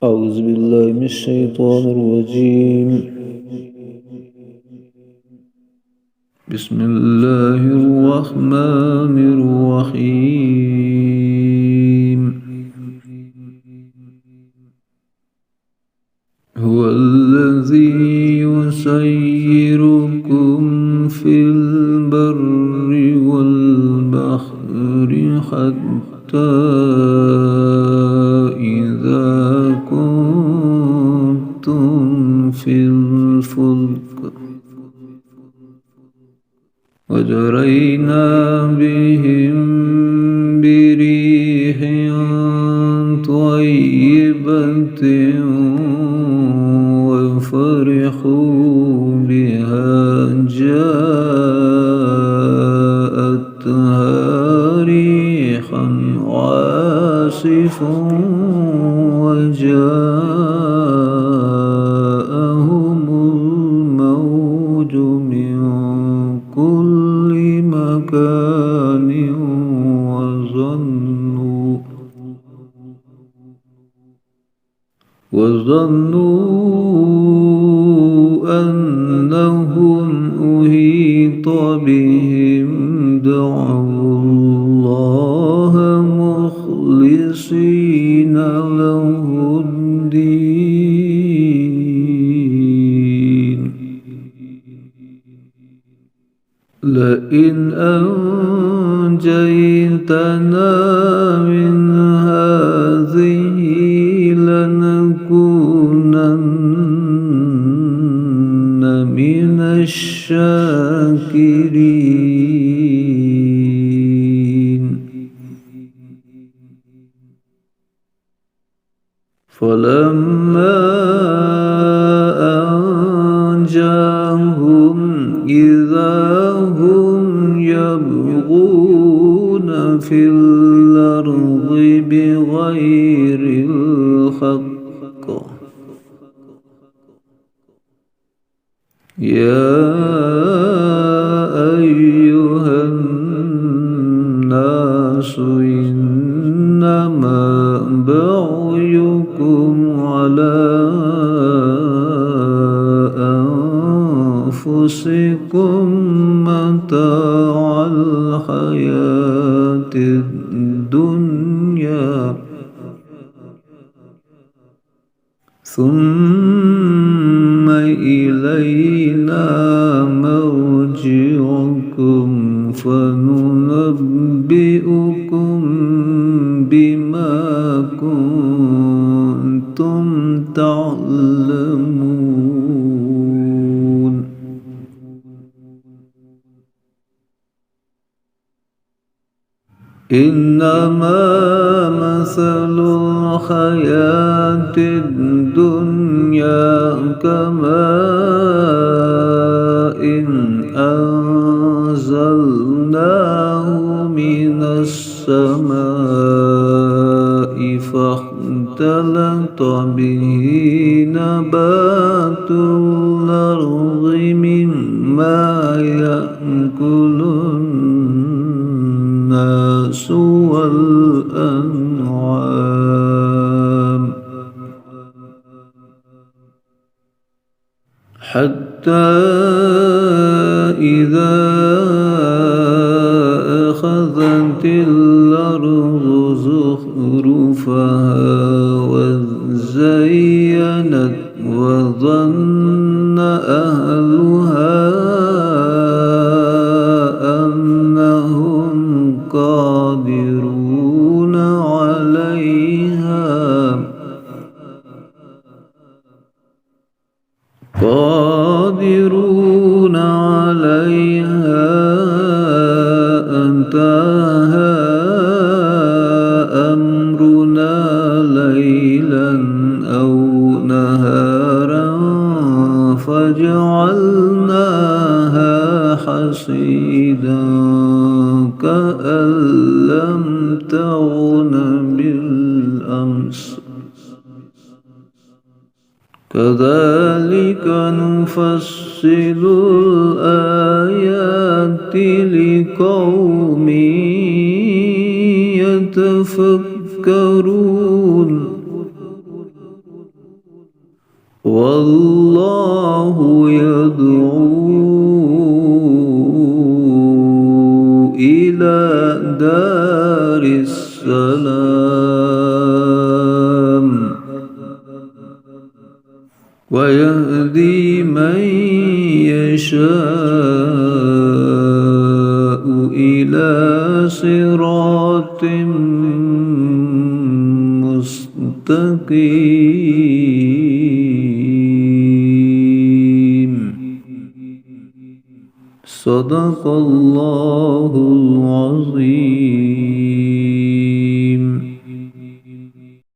أعوذ بالله من الشيطان الرجيم. بسم الله الرحمن الرحيم. هو الذي يسيركم في البر والبحر حتى إذا كنتم في الفلك وجرينا بهم بريح طيبة وفرحوا بها جاءتها ريحا عاصف وجاءهم الموج من كل مكان وظنوا أنهم أحيط بهم دعوا الله مخلصين له الدين لئن أنجيتنا من هذه لنكونن من الشاكرين. فلما أنجاهم إذا هم يبغون في الأرض بغير الحق يا أيها الناس إنما بغيكم على أنفسكم متاع الحياة الدنيا ثم إلينا مرجعكم فننبئكم بما كنتم تعلمون. إنما مثل الحياة الدنيا كماء أنزلناه من السماء فاختلط به نبات الأرض مما يأكل الناس والأنعام حتى إذا أخذت الأرض زخرفها وزينت وظن أهلها أنهم قادرون عليها أتاها أمرنا ليلا أو نهارا فجعلناها حصيدا كأن لم تغن بالأمس كذلك نفصل الآيات لقوم يتفكرون. والله يدعو إلى دار السلام ويهدي من يشاء إلى صراط مستقيم. صدق الله العظيم.